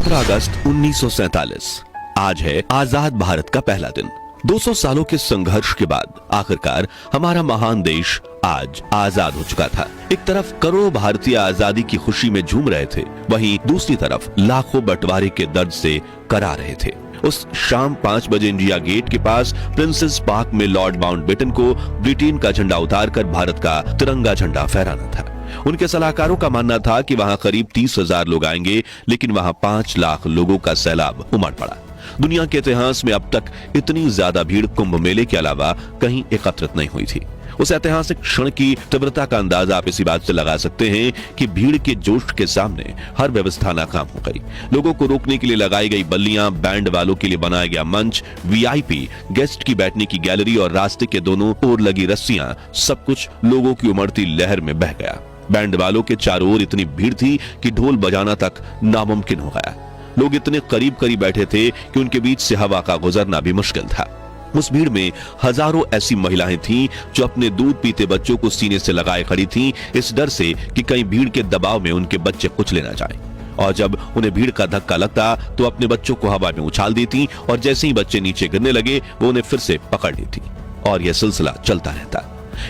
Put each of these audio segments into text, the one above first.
17 अगस्त 1947 आज है आजाद भारत का पहला दिन। 200 सालों के संघर्ष के बाद आखिरकार हमारा महान देश आज आजाद हो चुका था। एक तरफ करोड़ों भारतीय आजादी की खुशी में झूम रहे थे, वहीं दूसरी तरफ लाखों बंटवारे के दर्द से करा रहे थे। उस शाम 5 बजे इंडिया गेट के पास प्रिंसेस पार्क में लॉर्ड माउंटबेटन को ब्रिटेन का झंडा उतारकर भारत का तिरंगा झंडा फहराना था। उनके सलाहकारों का मानना था कि वहां करीब 30,000 लोग आएंगे, लेकिन वहां 5 लाख लोगों का सैलाब उमड़ पड़ा। दुनिया के इतिहास में अब तक इतनी ज्यादा भीड़ कुंभ मेले के अलावा कहीं एकत्रित नहीं हुई थी। उस ऐतिहासिक क्षण की तीव्रता का अंदाजा आप इसी बात से लगा सकते हैं कि भीड़ के जोश के सामने हर व्यवस्था नाकाम हो गई। लोगों को रोकने के लिए लगाई गई बल्लियां, बैंड वालों के लिए बनाया गया मंच, वीआईपी गेस्ट की बैठने की गैलरी और रास्ते के दोनों ओर लगी रस्सियां, सब कुछ लोगों की उमड़ती लहर में बह गया। बैंड वालों के चारों ओर इतनी भीड़ थी कि ढोल बजाना तक नामुमकिन हो गया। लोग इतने करीब करीब बैठे थे कि उनके बीच से हवा का गुजरना भी मुश्किल था। उस भीड़ में हजारों ऐसी महिलाएं थीं जो अपने दूध पीते बच्चों को सीने से लगाए खड़ी थीं, इस डर से कि कहीं भीड़ के दबाव में उनके बच्चे कुचले ना जाएं। और जब उन्हें भीड़ का धक्का लगता तो अपने बच्चों को हवा में उछाल देती और जैसे ही बच्चे नीचे गिरने लगे वो उन्हें फिर से पकड़ लेती और यह सिलसिला चलता रहता।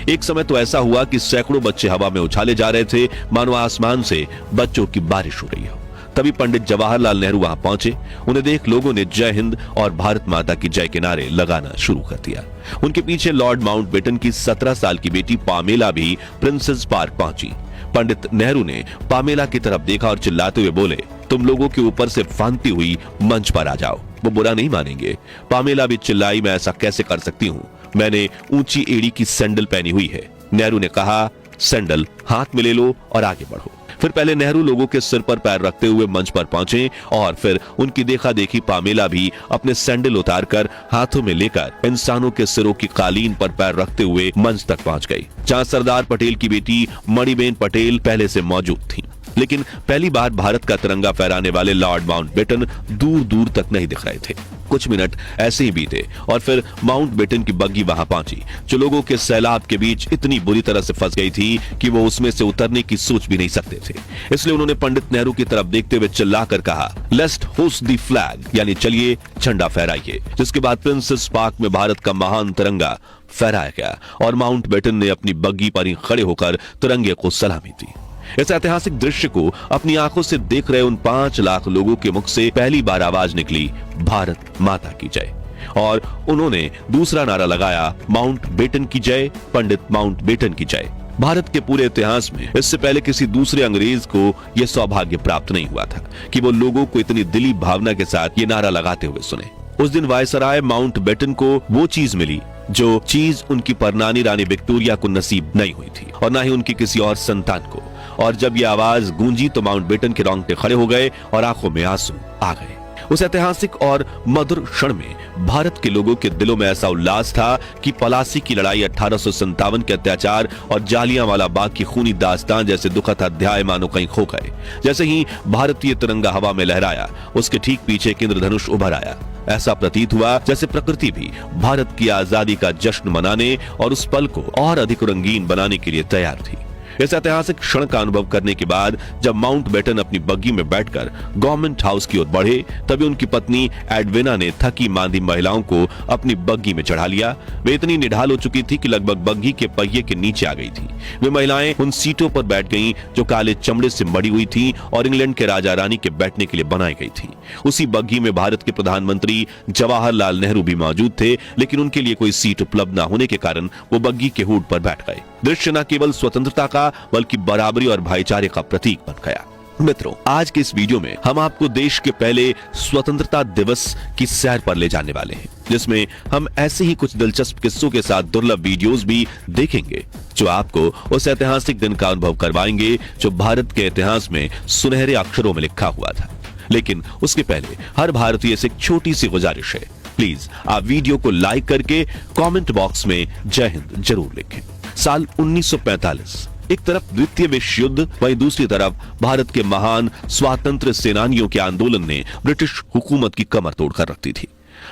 एक समय तो ऐसा हुआ कि सैकड़ों बच्चे हवा में उछाले जा रहे थे, मानो आसमान से बच्चों की बारिश हो रही हो। तभी पंडित जवाहरलाल नेहरू वहां पहुंचे। उन्हें देख लोगों ने जय हिंद और भारत माता की जय के नारे लगाना शुरू कर दिया। उनके पीछे लॉर्ड माउंटबेटन की 17 साल की बेटी पामेला भी प्रिंसेस पार्क पहुंची। पंडित नेहरू ने पामेला की तरफ देखा और चिल्लाते हुए बोले, तुम लोगों के ऊपर से फांदती हुई मंच पर आ जाओ, वो बुरा नहीं मानेंगे। पामेला भी चिल्लाई, मैं ऐसा कैसे कर सकती हूँ, मैंने ऊंची एड़ी की सैंडल पहनी हुई है। नेहरू ने कहा, सैंडल हाथ में ले लो और आगे बढ़ो। फिर पहले नेहरू लोगों के सिर पर पैर रखते हुए मंच पर पहुंचे और फिर उनकी देखा देखी पामेला भी अपने सैंडल उतारकर हाथों में लेकर इंसानों के सिरों की कालीन पर पैर रखते हुए मंच तक पहुंच गई, जहां सरदार पटेल की बेटी मणिबेन पटेल पहले से मौजूद थी। लेकिन पहली बार भारत का तिरंगा फहराने वाले लॉर्ड माउंटबेटन दूर दूर तक नहीं दिख रहे थे। कुछ मिनट ऐसे ही बीते और फिर माउंटबेटन की बग्गी वहां पहुंची, जो लोगों के सैलाब के बीच इतनी बुरी तरह से फंस गई थी कि वो उसमें से उतरने की सोच भी नहीं सकते थे। इसलिए उन्होंने पंडित नेहरू की तरफ देखते हुए चिल्लाकर कहा, लेट्स होस्ट द फ्लैग, यानी चलिए झंडा फहराइए। जिसके बाद प्रिंसेस पार्क में भारत का महान तिरंगा फहराया गया और माउंटबेटन ने अपनी बग्गी पर ही खड़े होकर तिरंगे को सलामी दी। इस ऐतिहासिक दृश्य को अपनी आंखों से देख रहे उन 5 लाख लोगों के मुख से पहली बार आवाज निकली, भारत माता की जय। और उन्होंने दूसरा नारा लगाया, माउंटबेटन की जय, पंडित माउंटबेटन की जय। भारत के पूरे इतिहास में इससे पहले किसी दूसरे अंग्रेज को यह सौभाग्य प्राप्त नहीं हुआ था कि वो लोगों को इतनी दिली भावना के साथ ये नारा लगाते हुए सुने। उस दिन वायसराय माउंटबेटन को वो चीज मिली जो चीज उनकी परनानी रानी विक्टोरिया को नसीब नहीं हुई थी और ना ही उनकी किसी और संतान को। और जब ये आवाज गूंजी तो माउंटबेटन के रोंगटे खड़े हो गए और आंखों में आंसू आ गए। उस ऐतिहासिक और मधुर क्षण में भारत के लोगों के दिलों में ऐसा उल्लास था कि पलासी की लड़ाई, 1857 के अत्याचार और जालियांवाला बाग की खूनी दास्तान जैसे दुखद अध्याय मानो कहीं खो गए। जैसे ही भारतीय तिरंगा हवा में लहराया, उसके ठीक पीछे एक इंद्रधनुष उभर आया। ऐसा प्रतीत हुआ जैसे प्रकृति भी भारत की आजादी का जश्न मनाने और उस पल को और अधिक रंगीन बनाने के लिए तैयार थी। इस ऐतिहासिक क्षण का अनुभव करने के बाद जब माउंटबेटन अपनी बग्गी में बैठकर गवर्नमेंट हाउस की ओर बढ़े, तभी उनकी पत्नी एडविना ने थकी मांदी महिलाओं को अपनी बग्गी में चढ़ा लिया। वे इतनी निढाल हो चुकी थी कि लगभग बग्गी के पहिए के नीचे आ गई थी। वे महिलाएं उन सीटों पर बैठ गईं जो काले चमड़े से मड़ी हुई थी और इंग्लैंड के राजा रानी के बैठने के लिए बनाई गई थी। उसी बग्गी में भारत के प्रधानमंत्री जवाहरलाल नेहरू भी मौजूद थे, लेकिन उनके लिए कोई सीट उपलब्ध न होने के कारण वो बग्गी के हुड पर बैठ गए। दृश्य न केवल स्वतंत्रता का बल्कि बराबरी और भाईचारे का प्रतीक बन गया। मित्रों, आज के इस वीडियो में हम आपको देश के पहले स्वतंत्रता दिवस की सैर पर ले जाने वाले हैं, जिसमें हम ऐसे ही कुछ दिलचस्प किस्सों के साथ दुर्लभ वीडियोस भी देखेंगे जो आपको उस ऐतिहासिक दिन का अनुभव करवाएंगे जो भारत के इतिहास में सुनहरे अक्षरों में लिखा हुआ था। लेकिन उसके पहले हर भारतीय से एक छोटी सी गुजारिश है, प्लीज आप वीडियो को लाइक करके कमेंट बॉक्स में जय हिंद जरूर लिखें। साल 1945, एक तरफ द्वितीय विश्व युद्ध, वहीं दूसरी तरफ भारत के महान स्वातंत्र्य सेनानियों के आंदोलन ने ब्रिटिश हुकूमत की कमर तोड़कर रख दी थी।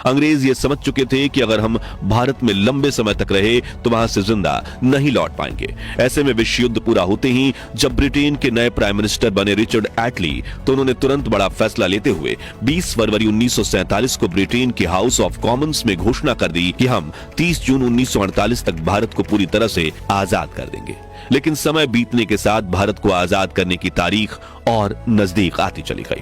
अंग्रेज ये समझ चुके थे कि अगर हम भारत में लंबे समय तक रहे तो वहां से जिंदा नहीं लौट पाएंगे। ऐसे में विश्व युद्ध पूरा होते ही जब ब्रिटेन के नए प्राइम मिनिस्टर बने रिचर्ड एटली, तो उन्होंने तुरंत बड़ा फैसला लेते हुए 20 फरवरी 1947 को ब्रिटेन के हाउस ऑफ कॉमन्स में घोषणा कर दी कि हम 30 जून 1948 तक भारत को पूरी तरह से आजाद कर देंगे। लेकिन समय बीतने के साथ भारत को आजाद करने की तारीख और नजदीक आती चली गई।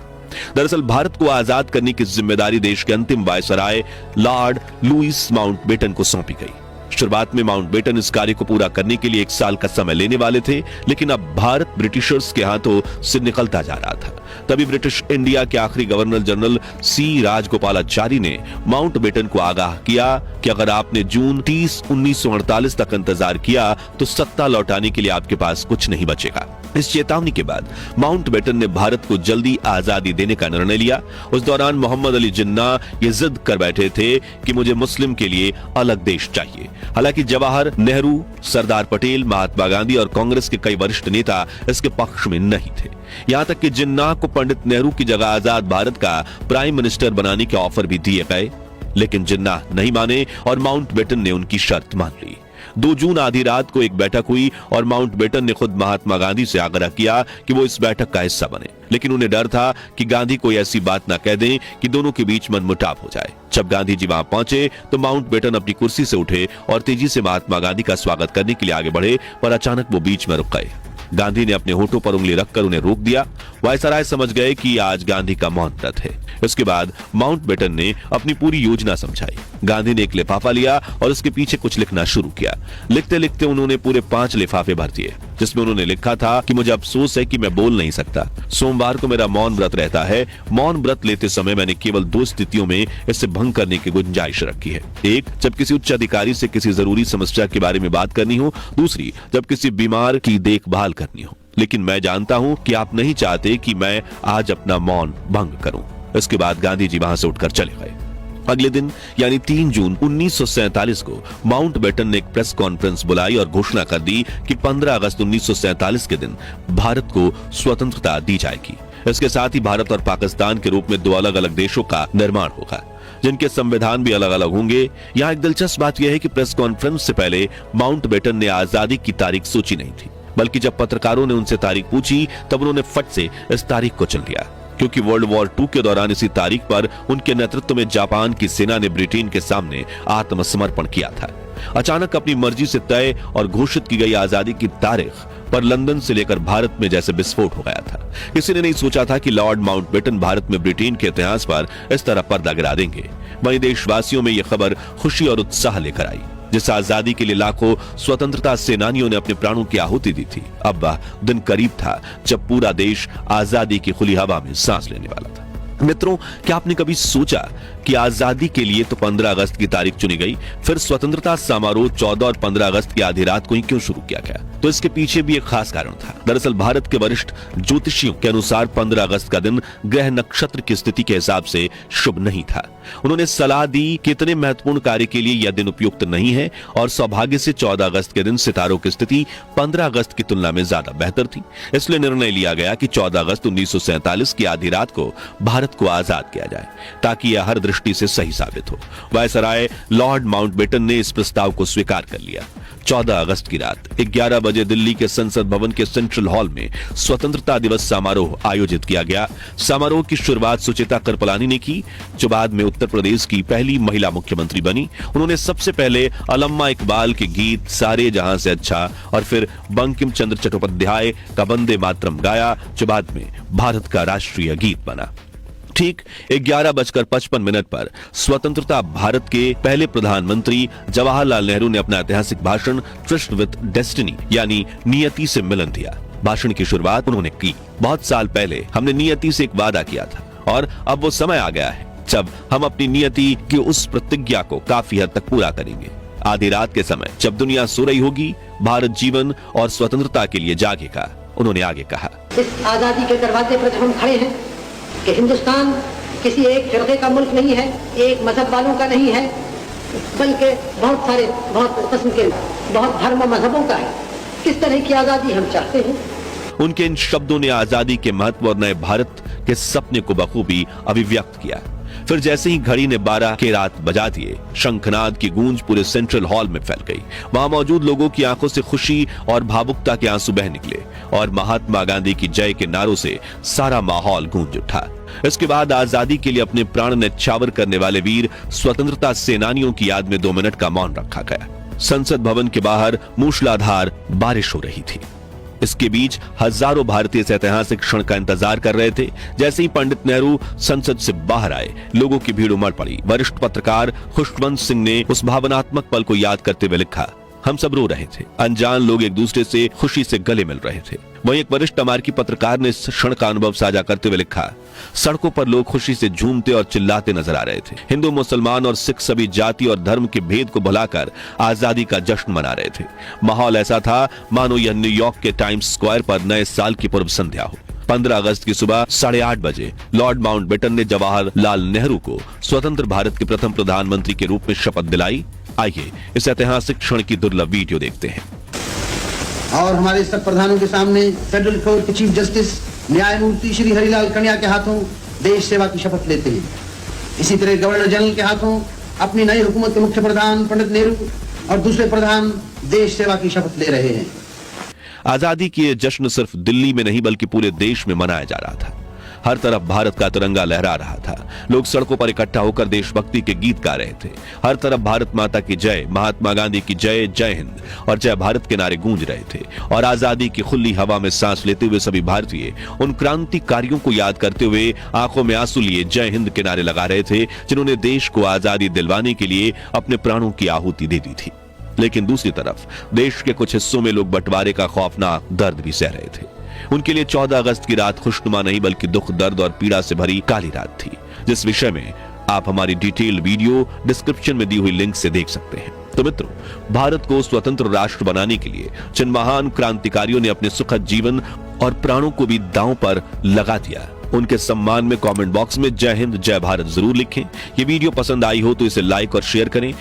दरअसल भारत को आजाद करने की जिम्मेदारी देश के अंतिम वायसराय लॉर्ड लुईस माउंटबेटन को सौंपी गई। शुरुआत में माउंटबेटन इस कार्य को पूरा करने के लिए 1 साल का समय लेने वाले थे, लेकिन अब भारत ब्रिटिशर्स के हाथों से निकलता जा रहा था। तभी ब्रिटिश इंडिया के आखिरी गवर्नर जनरल सी राजगोपालाचारी ने माउंटबेटन को आगाह किया कि अगर आपने जून 30, 1948 तक इंतजार किया तो सत्ता लौटाने के लिए आपके पास कुछ नहीं बचेगा। इस चेतावनी के बाद माउंटबेटन ने भारत को जल्दी आजादी देने का निर्णय लिया। उस दौरान मोहम्मद अली जिन्ना ये जिद कर बैठे थे कि मुझे मुस्लिम के लिए अलग देश चाहिए। हालांकि जवाहर नेहरू, सरदार पटेल, महात्मा गांधी और कांग्रेस के कई वरिष्ठ नेता इसके पक्ष में नहीं थे। यहां तक कि जिन्ना को पंडित नेहरू की जगह आजाद भारत का प्राइम मिनिस्टर बनाने के ऑफर भी दिए गए, लेकिन जिन्ना नहीं माने और माउंटबेटन ने उनकी शर्त मान ली। 2 जून आधी रात को एक बैठक हुई और माउंटबेटन ने खुद महात्मा गांधी से आग्रह किया कि वो इस बैठक का हिस्सा बने, लेकिन उन्हें डर था कि गांधी कोई ऐसी बात ना कह दें कि दोनों के बीच मनमुटाव हो जाए। जब गांधी जी वहां पहुंचे तो माउंटबेटन अपनी कुर्सी से उठे और तेजी से महात्मा गांधी का स्वागत करने के लिए आगे बढ़े, पर अचानक वो बीच में रुक गए। गांधी ने अपने होठों पर उंगली रखकर उन्हें रोक दिया। वायसराय समझ गए कि आज गांधी का मौन व्रत है। इसके बाद माउंटबेटन ने अपनी पूरी योजना समझाई। गांधी ने एक लिफाफा लिया और उसके पीछे कुछ लिखना शुरू किया। लिखते लिखते उन्होंने पूरे 5 लिफाफे भर दिए, जिसमें उन्होंने लिखा था कि मुझे अफसोस है कि मैं बोल नहीं सकता। सोमवार को मेरा मौन व्रत रहता है। मौन व्रत लेते समय मैंने केवल 2 स्थितियों में इससे भंग करने की गुंजाइश रखी है। एक, जब किसी उच्च अधिकारी से किसी जरूरी समस्या के बारे में बात करनी हो। दूसरी, जब किसी बीमार की देखभाल करनी हो। लेकिन मैं जानता हूं कि आप नहीं चाहते कि मैं आज अपना मौन भंग करूं। इसके बाद गांधी जी वहां से उठकर चले गए। अगले दिन यानी 3 जून 1947 को माउंटबेटन ने एक प्रेस कॉन्फ्रेंस बुलाई और घोषणा कर दी कि 15 अगस्त 1947 के दिन भारत को स्वतंत्रता दी जाएगी। इसके साथ ही भारत और पाकिस्तान के रूप में 2 अलग अलग देशों का निर्माण होगा, जिनके संविधान भी अलग अलग होंगे। यहाँ एक दिलचस्प बात यह है कि प्रेस कॉन्फ्रेंस से पहले माउंटबेटन ने आजादी की तारीख सोची नहीं थी, बल्कि जब पत्रकारों ने उनसे तारीख पूछी तब उन्होंने फट से इस तारीख को चुन लिया, क्योंकि वर्ल्ड वॉर 2 के दौरान इसी तारीख पर उनके नेतृत्व में जापान की सेना ने ब्रिटेन के सामने आत्मसमर्पण किया था। अचानक अपनी मर्जी से तय और घोषित की गई आजादी की तारीख पर लंदन से लेकर भारत में जैसे विस्फोट हो गया था। किसी ने नहीं सोचा था कि लॉर्ड माउंटबेटन भारत में ब्रिटेन के इतिहास पर इस तरह पर्दा गिरा देंगे। वहीं देशवासियों में यह खबर खुशी और उत्साह लेकर आई। जिस आजादी के लिए लाखों स्वतंत्रता सेनानियों ने अपने प्राणों की आहुति दी थी, अब वह दिन करीब था जब पूरा देश आजादी की खुली हवा में सांस लेने वाला था। मित्रों, क्या आपने कभी सोचा कि आजादी के लिए तो 15 अगस्त की तारीख चुनी गई, फिर स्वतंत्रता समारोह 14 और 15 अगस्त की आधी रात को ही क्यों शुरू किया गया? तो इसके पीछे भी एक खास कारण था। दरअसल भारत के वरिष्ठ ज्योतिषियों के अनुसार 15 अगस्त का दिन ग्रह नक्षत्र की स्थिति के हिसाब से शुभ नहीं था। उन्होंने सलाह दी कि इतने महत्वपूर्ण कार्य के लिए यह दिन उपयुक्त नहीं है और सौभाग्य से 14 अगस्त के दिन सितारों की स्थिति 15 अगस्त की तुलना में ज्यादा बेहतर थी। इसलिए निर्णय लिया गया कि 14 अगस्त 1947 की आधी रात को भारत को आजाद किया जाए, ताकि यह हर दृष्टि से सही साबित हो। वायसराय लॉर्ड माउंटबेटन ने इस प्रस्ताव को स्वीकार कर लिया। 14 अगस्त की रात 11 बजे दिल्ली के संसद भवन के सेंट्रल हॉल में स्वतंत्रता दिवस समारोह आयोजित किया गया। समारोह की शुरुआत सुचेता कृपलानी ने की, जो बाद में उत्तर प्रदेश की पहली महिला मुख्यमंत्री बनी। उन्होंने सबसे पहले अल्लामा इकबाल के गीत सारे जहां से अच्छा और फिर बंकिम चंद्र चट्टोपाध्याय का वंदे मातरम गाया, जो बाद में भारत का राष्ट्रीय गीत बना। ठीक 11:55 पर स्वतंत्रता भारत के पहले प्रधानमंत्री जवाहरलाल नेहरू ने अपना ऐतिहासिक भाषण ट्रिस्ट विद डेस्टिनी यानी नियति से मिलन दिया। भाषण की शुरुआत उन्होंने की, बहुत साल पहले हमने नियति से एक वादा किया था और अब वो समय आ गया है जब हम अपनी नियति की उस प्रतिज्ञा को काफी हद तक पूरा करेंगे। आधी रात के समय जब दुनिया सो रही होगी, भारत जीवन और स्वतंत्रता के लिए जागेगा, उन्होंने आगे कहा। इस आजादी के दरवाजे पर हम खड़े हैं कि हिंदुस्तान किसी एक फिरके का मुल्क नहीं है, एक मजहब वालों का नहीं है, बल्कि बहुत सारे बहुत किस्म के बहुत धर्म मजहबों का है। किस तरह की आजादी हम चाहते हैं। उनके इन शब्दों ने आजादी के महत्व और नए भारत के सपने को बखूबी अभिव्यक्त किया। फिर जैसे ही घड़ी ने 12 के रात बजा दिए, शंखनाद की गूंज पूरे सेंट्रल हॉल में फैल गई। वहां मौजूद लोगों की आंखों से खुशी और भावुकता के आंसू बह निकले और महात्मा गांधी की जय के नारों से सारा माहौल गूंज उठा। इसके बाद आजादी के लिए अपने प्राण न्यौछावर करने वाले वीर स्वतंत्रता सेनानियों की याद में 2 मिनट का मौन रखा गया। संसद भवन के बाहर मूसलाधार बारिश हो रही थी। इसके बीच हजारों भारतीय इस ऐतिहासिक क्षण का इंतजार कर रहे थे। जैसे ही पंडित नेहरू संसद से बाहर आए, लोगों की भीड़ उमड़ पड़ी। वरिष्ठ पत्रकार खुशवंत सिंह ने उस भावनात्मक पल को याद करते हुए लिखा, हम सब रो रहे थे। अनजान लोग एक दूसरे से खुशी से गले मिल रहे थे। वहीं एक वरिष्ठ अमेरिकी पत्रकार ने इस क्षण का अनुभव साझा करते हुए लिखा, सड़कों पर लोग खुशी से झूमते और चिल्लाते नजर आ रहे थे। हिंदू, मुसलमान और सिख सभी जाति और धर्म के भेद को भुलाकर आजादी का जश्न मना रहे थे। माहौल ऐसा था मानो यह न्यूयॉर्क के टाइम्स स्क्वायर पर नए साल की पूर्व संध्या हो। 15 अगस्त की सुबह 8:30 बजे लॉर्ड माउंटबेटन ने जवाहरलाल नेहरू को स्वतंत्र भारत के प्रथम प्रधानमंत्री के रूप में शपथ दिलाई। आइए इस ऐतिहासिक क्षण की दुर्लभ वीडियो देखते हैं। और हमारे सब प्रधानों के सामने फेडरल कोर्ट के चीफ जस्टिस न्यायमूर्ति श्री हरिलाल कन्या के हाथों देश सेवा की शपथ लेते हैं। इसी तरह गवर्नर जनरल के हाथों अपनी नई हुकूमत के मुख्य प्रधान पंडित नेहरू और दूसरे प्रधान देश सेवा की शपथ ले रहे हैं। आजादी की यह जश्न सिर्फ दिल्ली में नहीं बल्कि पूरे देश में मनाया जा रहा था। हर तरफ भारत का तिरंगा लहरा रहा था। लोग सड़कों पर इकट्ठा होकर देशभक्ति के गीत गा रहे थे। हर तरफ भारत माता की जय, महात्मा गांधी की जय, जय हिंद और जय भारत के नारे गूंज रहे थे। और आजादी की खुली हवा में सांस लेते हुए सभी भारतीय उन क्रांतिकारियों को याद करते हुए आंखों में आंसू लिए जय हिंद के नारे लगा रहे थे, जिन्होंने देश को आजादी दिलवाने के लिए अपने प्राणों की आहुति दे दी थी। लेकिन दूसरी तरफ देश के कुछ हिस्सों में लोग बंटवारे का खौफनाक दर्द भी सह रहे थे। उनके लिए 14 अगस्त की रात खुशनुमा नहीं बल्कि दुख, दर्द और पीड़ा से भरी काली रात थी, जिस विषय में आप हमारी डिटेल वीडियो डिस्क्रिप्शन में दी हुई लिंक से देख सकते हैं। तो मित्रों, भारत को स्वतंत्र राष्ट्र बनाने के लिए जिन महान क्रांतिकारियों ने अपने सुखद जीवन और प्राणों को भी दांव पर लगा दिया, उनके सम्मान में कमेंट बॉक्स में जय हिंद जय भारत जरूर लिखें। ये वीडियो पसंद आई हो तो इसे लाइक और शेयर करें।